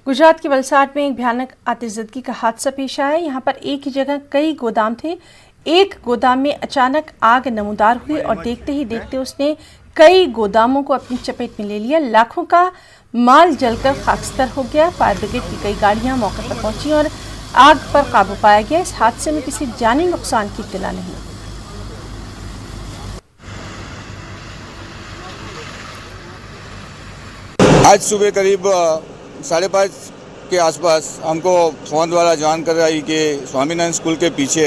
गुजरात के वलसाड में एक भयानक आतिशबाजी का हादसा पेश आया। यहाँ पर एक ही जगह कई गोदाम थे। एक गोदाम में अचानक आग नमूदार हुई और देखते ही देखते उसने कई गोदामों को अपनी चपेट में ले लिया। लाखों का माल जलकर खाकस्तर हो गया। फायर ब्रिगेड की कई गाड़ियां मौके पर पहुंची और आग पर काबू पाया गया। इस हादसे में किसी जानी नुकसान की इत्तला नहीं। आज सुबह करीब 5:30 के आसपास हमको फ़ोन द्वारा जानकारी आई कि स्वामीनारायण स्कूल के पीछे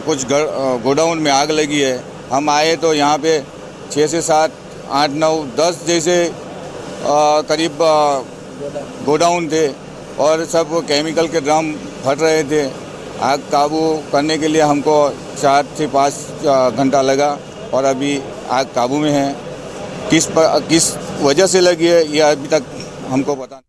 कुछ गोडाउन में आग लगी है। हम आए तो यहाँ पे 6 से 7, 8, 9, 10 जैसे करीब गोडाउन थे और सब केमिकल के ड्रम फट रहे थे। आग काबू करने के लिए हमको 4 से 5 घंटा लगा और अभी आग काबू में है। किस वजह से लगी है यह अभी तक हमको पता नहीं।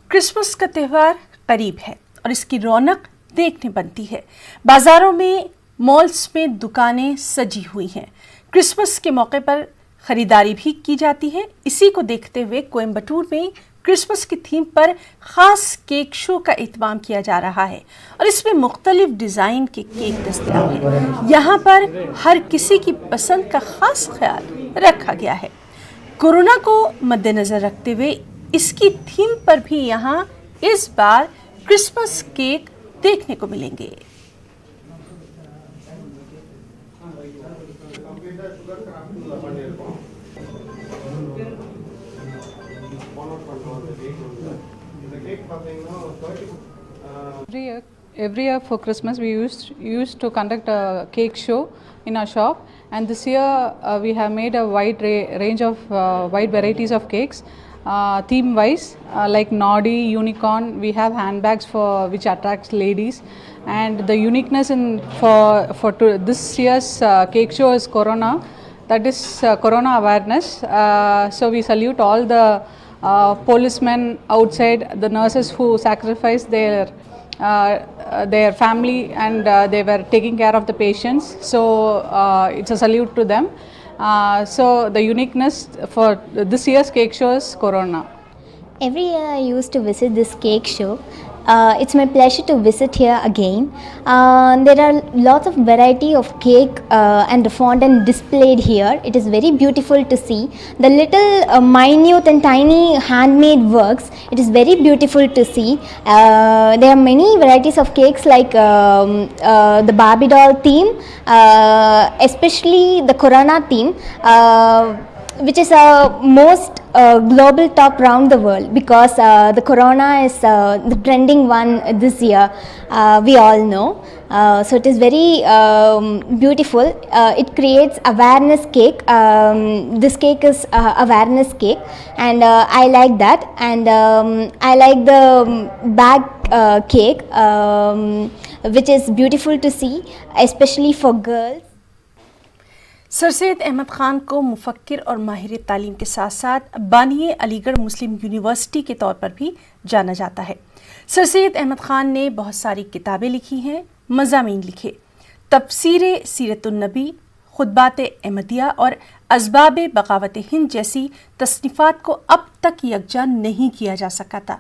क्रिसमस का त्यौहार करीब है और इसकी रौनक देखने बनती है। बाजारों में, मॉल्स में दुकानें सजी हुई हैं। क्रिसमस के मौके पर खरीदारी भी की जाती है। इसी को देखते हुए कोयम्बटूर में क्रिसमस की थीम पर खास केक शो का एहतमाम किया जा रहा है और इसमें मुख्तलिफ डिज़ाइन के केक दस्तयाब हैं। यहाँ पर हर किसी की पसंद का खास ख्याल रखा गया है। कोरोना को मद्देनजर रखते हुए इसकी थीम पर भी यहाँ इस बार क्रिसमस केक देखने को मिलेंगे। Every year for Christmas we used to conduct a cake show in our shop, and this year we have made a wide range of wide varieties of cakes, theme wise, like Noddy, Unicorn. We have handbags which attracts ladies, and the uniqueness this year's cake show is Corona, that is Corona awareness. So we salute all the policemen outside, the nurses who sacrificed their family and they were taking care of the patients. So it's a salute to them. So the uniqueness for this year's cake show is Corona. Every year I used to visit this cake show. It's my pleasure to visit here again. There are lots of variety of cake and fondant displayed here. It is very beautiful to see. The little minute and tiny handmade works, it is very beautiful to see. There are many varieties of cakes like the Barbie doll theme, especially the Corona theme, which is most global talk around the world, because the Corona is the trending one this year, we all know. So it is very beautiful. It creates awareness cake. This cake is awareness cake, and I like that. And I like the bag cake, which is beautiful to see, especially for girls. Sir Syed Ahmed Khan को मुफक्किर और माहिर तालीम के साथ साथ बानिए अलीगढ़ मुस्लिम university के तौर पर भी जाना जाता है। सर सैयद अहमद ख़ान ने बहुत सारी किताबें लिखी हैं, मज़ामीन लिखे। तफसीर सीरतुन्नबी, खुतबात अहमदिया और असबाब बगावत हिंद जैसी तसनीफ़ात को अब तक यकजा नहीं किया जा सका था,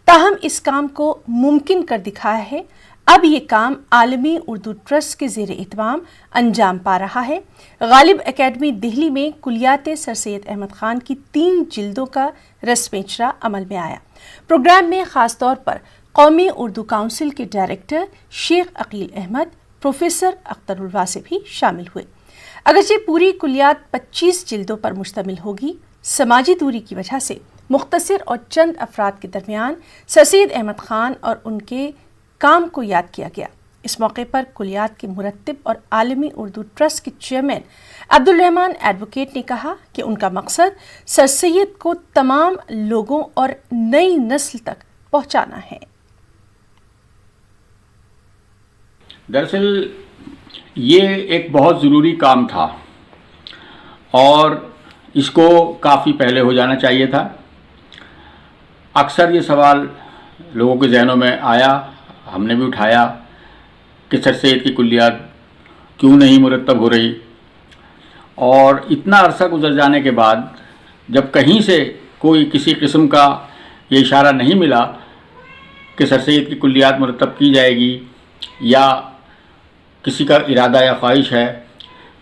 ताहम इस काम को मुमकिन कर दिखाया है। अब ये काम आलमी उर्दू ट्रस्ट के ज़ेर एहतमाम अंजाम पा रहा है। गालिब एकेडमी दिल्ली में कुलियात सर सैयद अहमद ख़ान की 3 जिल्दों का रस्म इजरा अमल में आया। प्रोग्राम में ख़ास तौर पर कौमी उर्दू काउंसिल के डायरेक्टर शेख अकील अहमद, प्रोफेसर अख्तरुल वासिफ भी शामिल हुए। अगरचे पूरी कुलियात 25 जिल्दों पर मुश्तमिल होगी, समाजी दूरी की वजह से मुख्तसर और चंद अफराद के दरमियान सर सैयद अहमद ख़ान और उनके काम को याद किया गया। इस मौके पर कुलियात के मुरत्तिब और आलमी उर्दू ट्रस्ट के चेयरमैन अब्दुल रहमान एडवोकेट ने कहा कि उनका मकसद सर सैयद को तमाम लोगों और नई नस्ल तक पहुंचाना है। दरअसल ये एक बहुत ज़रूरी काम था और इसको काफ़ी पहले हो जाना चाहिए था। अक्सर ये सवाल लोगों के जहनों में आया, हमने भी उठाया कि सर सैयद की कुल्लियात क्यों नहीं मुरतब हो रही, और इतना अरसा गुजर जाने के बाद जब कहीं से कोई किसी किस्म का ये इशारा नहीं मिला कि सर सैयद की कुल्लियात मुरतब की जाएगी या किसी का इरादा या ख्वाहिश है,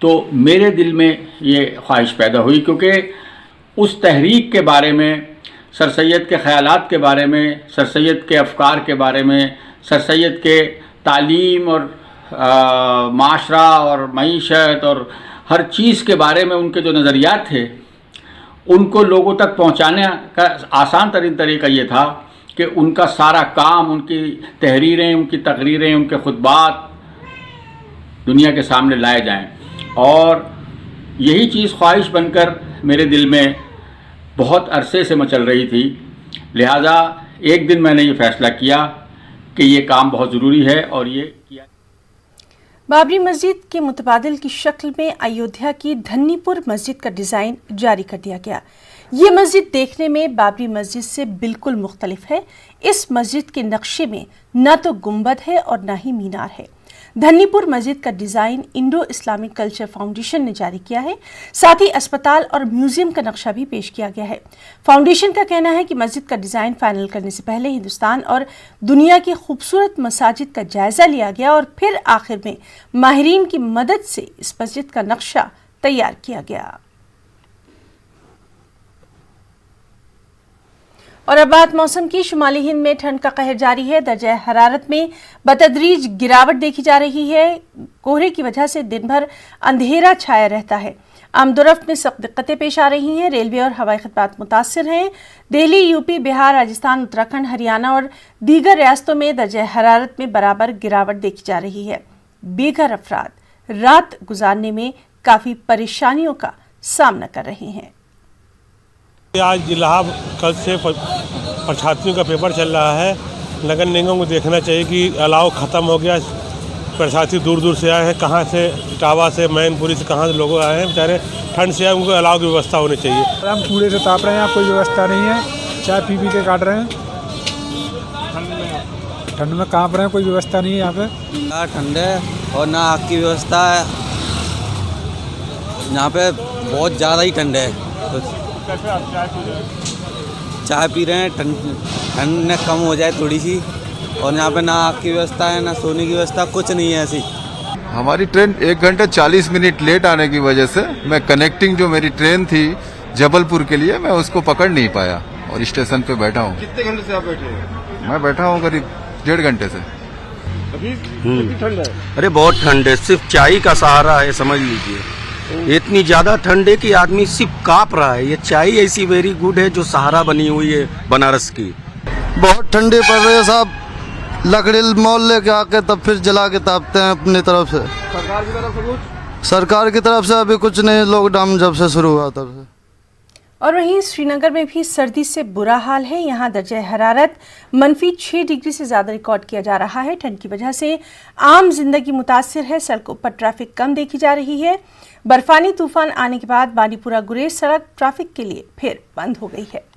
तो मेरे दिल में ये ख्वाहिश पैदा हुई, क्योंकि उस तहरीक के बारे में, सर सैयद के ख़यालात के बारे में, सर सैयद के अफ़कार के बारे में, सर सैयद के तालीम और माशरा और मईशत और हर चीज़ के बारे में उनके जो नज़रियात थे, उनको लोगों तक पहुंचाने का आसान तरीन तरीका ये था कि उनका सारा काम, उनकी तहरीरें, उनकी तकरीरें, उनके खुतबात दुनिया के सामने लाए जाएं। और यही चीज़ ख्वाहिश बनकर मेरे दिल में बहुत अरसे से मचल रही थी। लिहाजा एक दिन मैंने ये फ़ैसला किया कि ये काम बहुत ज़रूरी है और ये किया। बाबरी मस्जिद के मुतबादिल की शक्ल में अयोध्या की धन्नीपुर मस्जिद का डिज़ाइन जारी कर दिया गया। ये मस्जिद देखने में बाबरी मस्जिद से बिल्कुल मुख्तलिफ है। इस मस्जिद के नक्शे में न तो गुंबद है और न ही मीनार है। धन्नीपुर मस्जिद का design Indo Islamic culture foundation ने जारी किया है। साथ ही अस्पताल और म्यूजियम का नक्शा भी पेश किया गया है। फाउंडेशन का कहना है कि मस्जिद का डिज़ाइन फाइनल करने से पहले हिंदुस्तान और दुनिया की खूबसूरत मसाजिद का जायजा लिया गया और फिर आखिर में माहिरीन की मदद से इस मस्जिद का नक्शा तैयार किया गया। और अब बात मौसम की। शुमाली हिंद में ठंड का कहर जारी है। दर्जा हरारत में बतदरीज गिरावट देखी जा रही है। कोहरे की वजह से दिन भर अंधेरा छाया रहता है। आमदोरफ्त में सख्त दिक्कतें पेश आ रही हैं। रेलवे और हवाई खदमात मुतासिर हैं। दिल्ली, यूपी, बिहार, राजस्थान, उत्तराखंड, हरियाणा और दीगर रियासतों में दर्जा हरारत में बराबर गिरावट देखी जा रही है। बेघर अफराद रात गुजारने में काफ़ी परेशानियों का सामना कर रहे हैं। आज इलाहाबाद कल से परीक्षार्थियों का पेपर चल रहा है। नगर निगम को देखना चाहिए कि अलाव ख़त्म हो गया। परीक्षार्थी दूर दूर से आए हैं, कहाँ से, इटावा से, मैनपुरी से, कहाँ से लोग आए हैं। बेचारे ठंड से आए, उनको अलाव की व्यवस्था होनी चाहिए। हम कूड़े से ताप रहे हैं, यहाँ कोई व्यवस्था नहीं है। चाय पी के काट रहे हैं। ठंड में काँप रहे हैं, कोई व्यवस्था नहीं है यहाँ पे। ना ठंड है और ना आग की व्यवस्था है। यहाँ पे बहुत ज़्यादा ही ठंड है। तो चाय पी रहे हैं, ठंड कम हो जाए थोड़ी सी। और यहाँ पे ना आग की व्यवस्था है, ना सोने की व्यवस्था, कुछ नहीं है ऐसी। हमारी ट्रेन 1 घंटे 40 मिनट लेट आने की वजह से मैं कनेक्टिंग जो मेरी ट्रेन थी जबलपुर के लिए, मैं उसको पकड़ नहीं पाया और स्टेशन पे बैठा हूँ। कितने घंटे से आप बैठे हैं? मैं बैठा हूँ करीब 1.5 घंटे से। अभी कितनी ठंड है? अरे बहुत ठंड है, सिर्फ चाय का सहारा है, समझ लीजिए। इतनी ज्यादा ठंड है कि आदमी सिर्फ कांप रहा है। ये चाय ऐसी वेरी गुड है जो सहारा बनी हुई है बनारस की। बहुत ठंडे पड़ रहे हैं साहब। लकड़ी मोल लेके आके तब फिर जला के तापते हैं अपनी तरफ से। सरकार की तरफ से कुछ? सरकार की तरफ से अभी कुछ नहीं, लॉकडाउन जब से शुरू हुआ तब से। और वहीं श्रीनगर में भी सर्दी से बुरा हाल है। यहाँ दर्जा हरारत -6 डिग्री से ज़्यादा रिकॉर्ड किया जा रहा है। ठंड की वजह से आम जिंदगी मुतासिर है। सड़कों पर ट्रैफिक कम देखी जा रही है। बर्फानी तूफान आने के बाद बानीपुरा गुरेज सड़क ट्रैफिक के लिए फिर बंद हो गई है।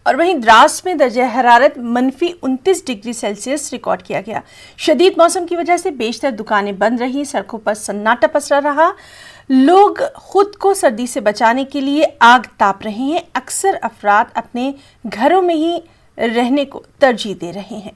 और वहीं द्रास में दर्जा हरारत -29 डिग्री सेल्सियस रिकॉर्ड किया गया। शदीद मौसम की वजह से बेशतर दुकानें बंद रहीं। सड़कों पर सन्नाटा पसरा रहा। लोग खुद को सर्दी से बचाने के लिए आग ताप रहे हैं। अक्सर अफराद अपने घरों में ही रहने को तरजीह दे रहे हैं।